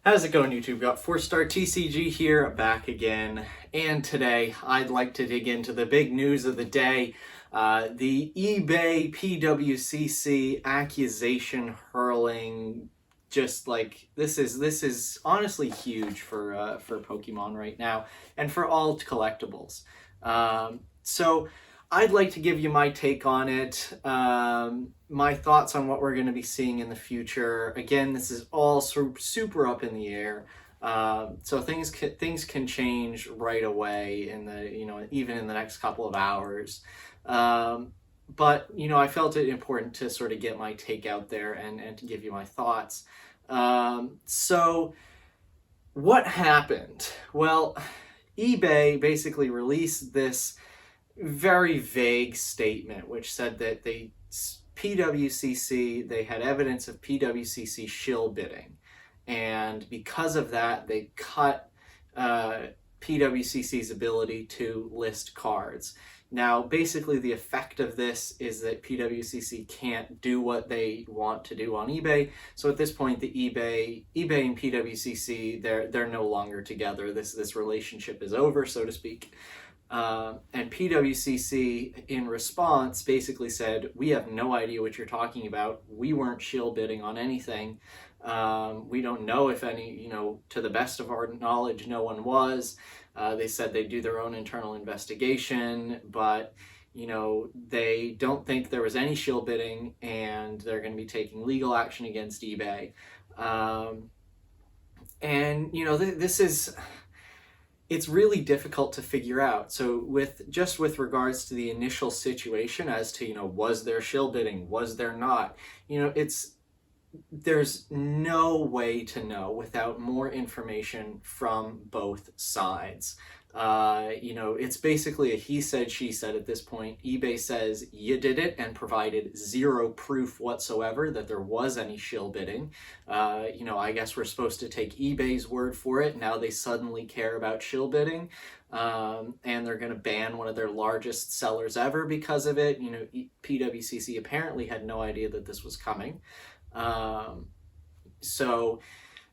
How's it going, YouTube? Got FourthStarTCG here, back again, and today I'd like to dig into the big news of the day, the eBay PWCC accusation hurling. Just like this is honestly huge for Pokemon right now, and for all collectibles. So I'd like to give you my take on it, my thoughts on what we're going to be seeing in the future. Again, this is all super up in the air, so things can change right away in the even in the next couple of hours. But I felt it important to sort of get my take out there and to give you my thoughts. So what happened? Well, eBay basically released this very vague statement which said that they had evidence of PWCC shill bidding, and because of that they cut PWCC's ability to list cards. Now basically the effect of this is that PWCC can't do what they want to do on eBay. So at this point the eBay and PWCC, they're no longer together. This relationship is over, so to speak. And PWCC in response basically said, we have no idea what you're talking about. We weren't shill bidding on anything. We don't know if any, to the best of our knowledge, no one was. They said they'd do their own internal investigation, but they don't think there was any shill bidding, and they're going to be taking legal action against eBay. This is... It's really difficult to figure out. So with regards to the initial situation as to, was there shill bidding, was there not? There's no way to know without more information from both sides. It's basically a he said, she said at this point. eBay says you did it and provided zero proof whatsoever that there was any shill bidding. I guess we're supposed to take eBay's word for it. Now they suddenly care about shill bidding, and they're going to ban one of their largest sellers ever because of it. PWCC apparently had no idea that this was coming. So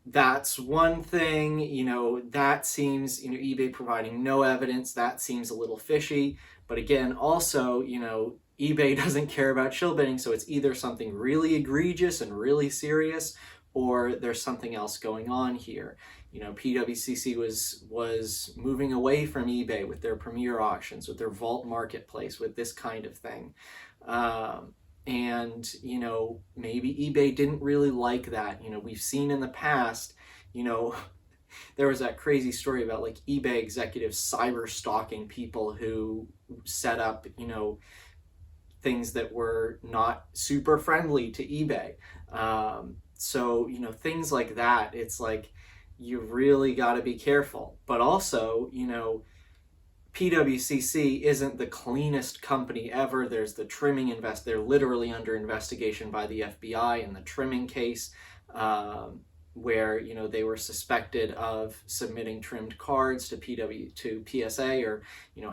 that's one thing. That seems, eBay providing no evidence, that seems a little fishy. But again, also, eBay doesn't care about shill bidding, so it's either something really egregious and really serious, or there's something else going on here. PWCC was moving away from eBay with their premier auctions, with their vault marketplace, with this kind of thing. And maybe eBay didn't really like that. We've seen in the past, there was that crazy story about like eBay executives cyber stalking people who set up, things that were not super friendly to eBay. So, things like that, it's like, you really got to be careful. But also, PWCC isn't the cleanest company ever. There's the trimming they're literally under investigation by the FBI in the trimming case, where they were suspected of submitting trimmed cards to PSA, or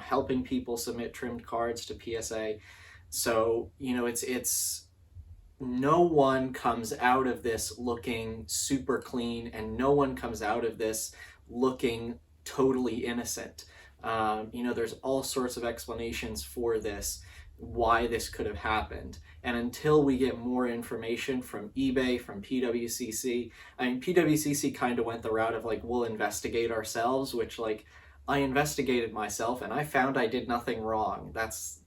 helping people submit trimmed cards to PSA. So it's no one comes out of this looking super clean, and no one comes out of this looking totally innocent. There's all sorts of explanations for this, why this could have happened. And until we get more information from eBay, from PWCC, PWCC kind of went the route of like, we'll investigate ourselves, which like, I investigated myself and I found I did nothing wrong. That's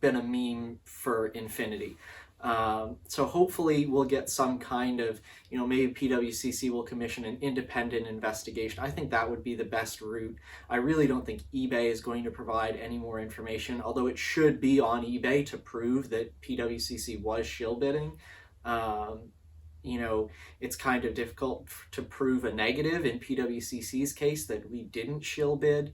been a meme for infinity. So hopefully we'll get some kind of, maybe PWCC will commission an independent investigation. I think that would be the best route. I really don't think eBay is going to provide any more information, although it should be on eBay to prove that PWCC was shill bidding. It's kind of difficult to prove a negative in PWCC's case that we didn't shill bid.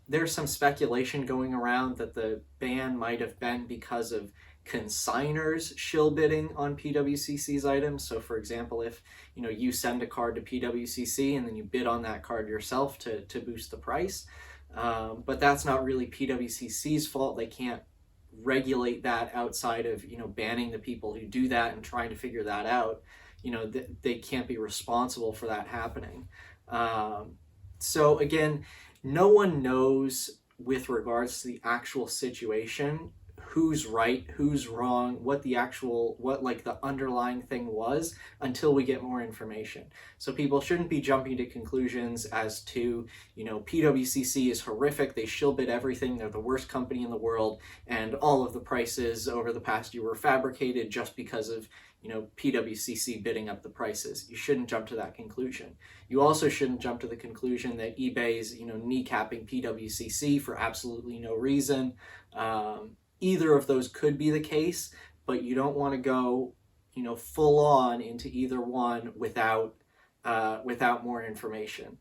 There's some speculation going around that the ban might have been because of consigners shill bidding on PWCC's items. So for example, if you send a card to PWCC and then you bid on that card yourself to boost the price, but that's not really PWCC's fault. They can't regulate that outside of banning the people who do that and trying to figure that out. they can't be responsible for that happening. So again, no one knows with regards to the actual situation who's right, who's wrong, what like the underlying thing was until we get more information. So people shouldn't be jumping to conclusions as to, PWCC is horrific, they shill bid everything, they're the worst company in the world, and all of the prices over the past year were fabricated just because of, PWCC bidding up the prices. You shouldn't jump to that conclusion. You also shouldn't jump to the conclusion that eBay is, kneecapping PWCC for absolutely no reason. Either of those could be the case, but you don't want to go, full on into either one without more information.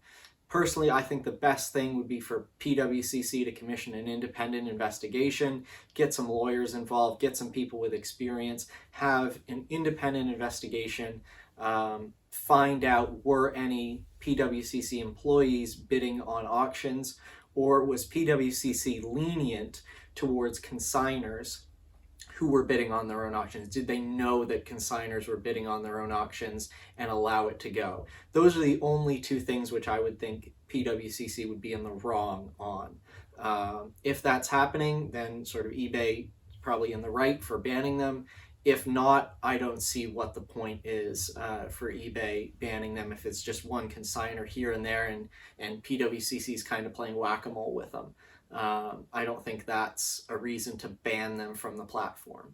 Personally, I think the best thing would be for PWCC to commission an independent investigation, get some lawyers involved, get some people with experience, have an independent investigation, find out were any PWCC employees bidding on auctions, or was PWCC lenient towards consigners who were bidding on their own auctions? Did they know that consigners were bidding on their own auctions and allow it to go? Those are the only two things which I would think PWCC would be in the wrong on. If that's happening, then sort of eBay is probably in the right for banning them. If not, I don't see what the point is for eBay banning them if it's just one consigner here and there and PWCC is kind of playing whack-a-mole with them. I don't think that's a reason to ban them from the platform.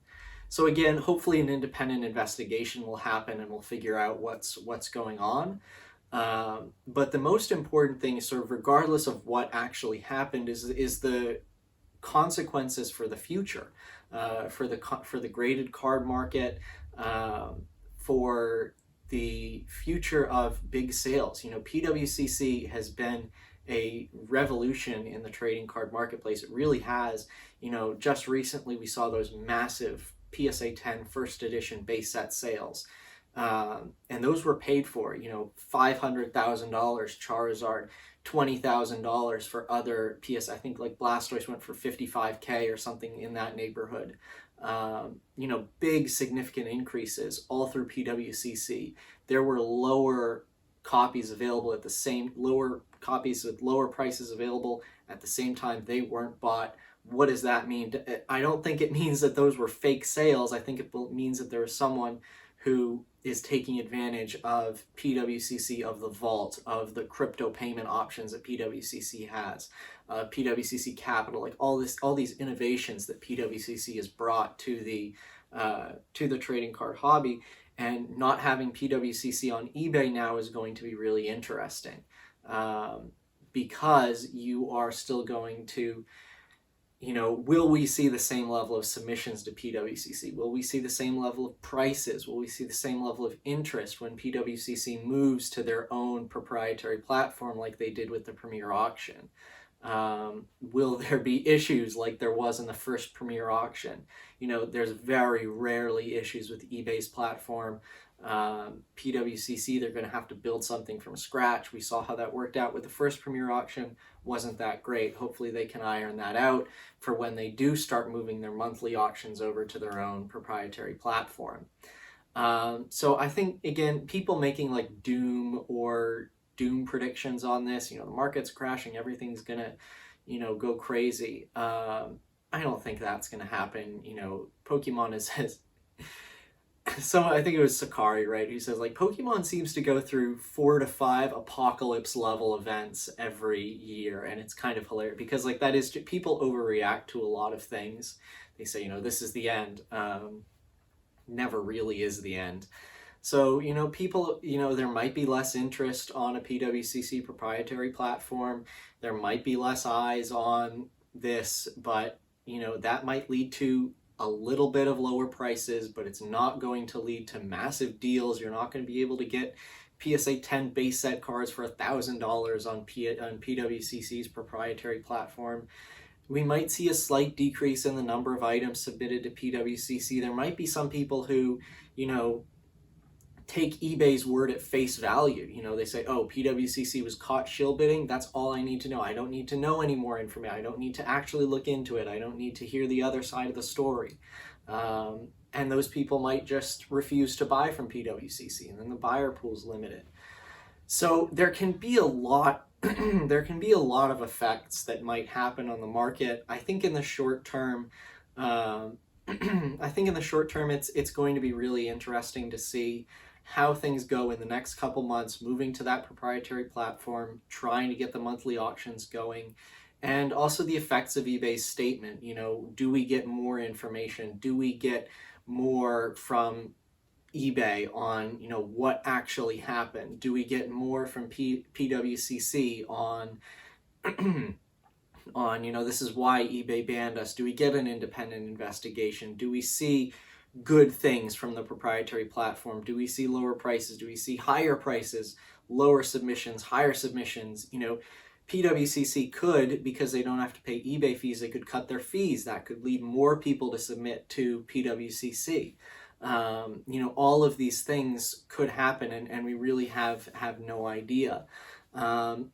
So again, hopefully an independent investigation will happen and we'll figure out what's going on. But the most important thing is sort of regardless of what actually happened is the consequences for the future, for the graded card market, for the future of big sales. PWCC has been a revolution in the trading card marketplace. It really has. Just recently we saw those massive PSA 10 first edition base set sales. And those were paid for, $500,000 Charizard, $20,000 for other PS. I think like Blastoise went for $55K or something in that neighborhood. Big significant increases all through PWCC. There were lower copies available lower copies with lower prices available at the same time they weren't bought. What does that mean? I don't think it means that those were fake sales. I think it means that there was someone who is taking advantage of PWCC, of the vault, of the crypto payment options that PWCC has, PWCC Capital, like all these innovations that PWCC has brought to the trading card hobby. And not having PWCC on eBay now is going to be really interesting, because you are still going to, will we see the same level of submissions to PWCC? Will we see the same level of prices? Will we see the same level of interest when PWCC moves to their own proprietary platform like they did with the Premier auction? Will there be issues like there was in the first Premier auction? There's very rarely issues with eBay's platform. PWCC, they're going to have to build something from scratch. We saw how that worked out with the first Premier auction. Wasn't that great. Hopefully they can iron that out for when they do start moving their monthly auctions over to their own proprietary platform. So I think, again, people making like doom predictions on this, the market's crashing, everything's gonna, go crazy. I don't think that's gonna happen. Pokemon says, so I think it was Sakari, right, who says like Pokemon seems to go through 4 to 5 apocalypse level events every year, and it's kind of hilarious because like that is people overreact to a lot of things. They say, this is the end. Never really is the end. So, people, there might be less interest on a PWCC proprietary platform. There might be less eyes on this, but, that might lead to a little bit of lower prices, but it's not going to lead to massive deals. You're not going to be able to get PSA 10 base set cards for $1,000 on PWCC's proprietary platform. We might see a slight decrease in the number of items submitted to PWCC. There might be some people who, take eBay's word at face value. They say, oh, PWCC was caught shill bidding. That's all I need to know. I don't need to know any more information. I don't need to actually look into it. I don't need to hear the other side of the story. And those people might just refuse to buy from PWCC, and then the buyer pool is limited. So there can be a lot there can be a lot of effects that might happen on the market. I think in the short term, it's going to be really interesting to see how things go in the next couple months, moving to that proprietary platform, trying to get the monthly auctions going, and also the effects of eBay's statement. You know, do we get more information? Do we get more from eBay on, you know, what actually happened? Do we get more from PWCC on on, you know, this is why eBay banned us? Do we get an independent investigation? Do we see good things from the proprietary platform? Do we see lower prices? Do we see higher prices, lower submissions, higher submissions? You know, PWCC could, because they don't have to pay eBay fees, they could cut their fees. That could lead more people to submit to PWCC. You know, all of these things could happen, and we really have no idea.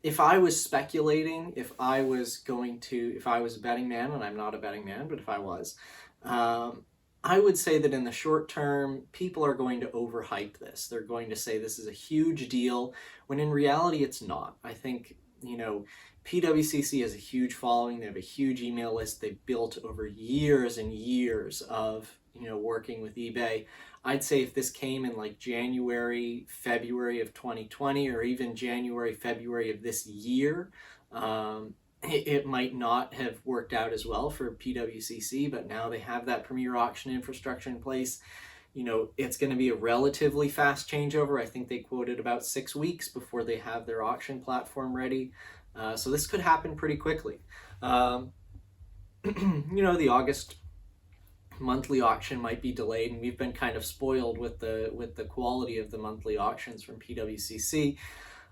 If I was speculating, if I was a betting man, and I'm not a betting man, but if I was, I would say that in the short term, people are going to overhype this. They're going to say this is a huge deal, when in reality it's not. I think, you know, PWCC has a huge following. They have a huge email list they've built over years and years of, you know, working with eBay. I'd say if this came in like January, February of 2020, or even January, February of this year, it might not have worked out as well for PWCC, but now they have that premier auction infrastructure in place. You know, it's going to be a relatively fast changeover. I think they quoted about 6 weeks before they have their auction platform ready. So this could happen pretty quickly. You know, the August monthly auction might be delayed, and we've been kind of spoiled with the quality of the monthly auctions from PWCC.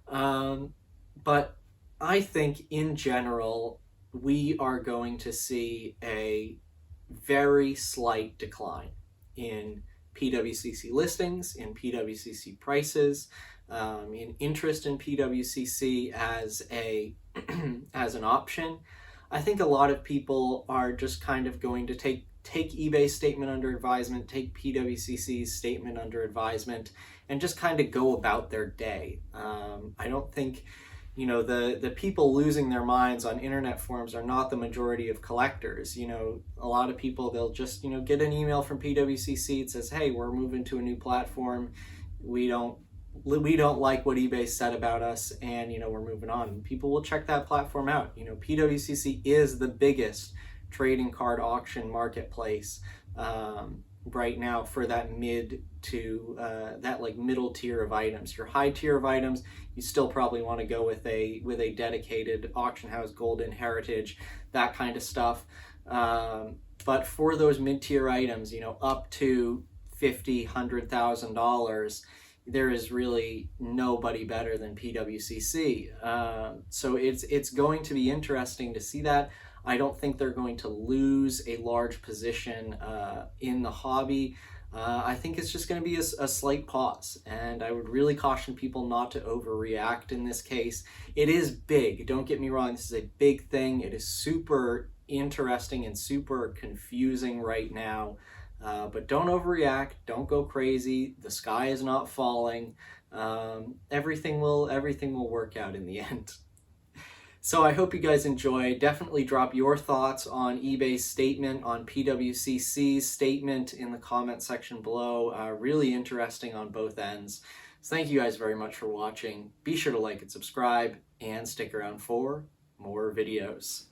But I think in general, we are going to see a very slight decline in PWCC listings, in PWCC prices, in interest in PWCC as an option. I think a lot of people are just kind of going to take eBay's statement under advisement, take PWCC's statement under advisement, and just kind of go about their day. I don't think, you know, the people losing their minds on internet forums are not the majority of collectors. You know, a lot of people, they'll just, you know, get an email from PWCC that says, hey, we're moving to a new platform. We don't like what eBay said about us, and, you know, we're moving on. People will check that platform out. You know, PWCC is the biggest trading card auction marketplace right now for that mid to that like middle tier of items. Your high tier of items, you still probably want to go with a dedicated auction house, golden heritage, that kind of stuff. But for those mid tier items, you know, up to $50,000, $100,000, there is really nobody better than PWCC. So it's going to be interesting to see that. I don't think they're going to lose a large position in the hobby. I think it's just going to be a slight pause, and I would really caution people not to overreact in this case. It is big, don't get me wrong, this is a big thing. It is super interesting and super confusing right now, but don't overreact, don't go crazy. The sky is not falling. Everything will work out in the end. So I hope you guys enjoy. Definitely drop your thoughts on eBay's statement, on PWCC's statement in the comment section below. Really interesting on both ends. So thank you guys very much for watching. Be sure to like and subscribe, and stick around for more videos.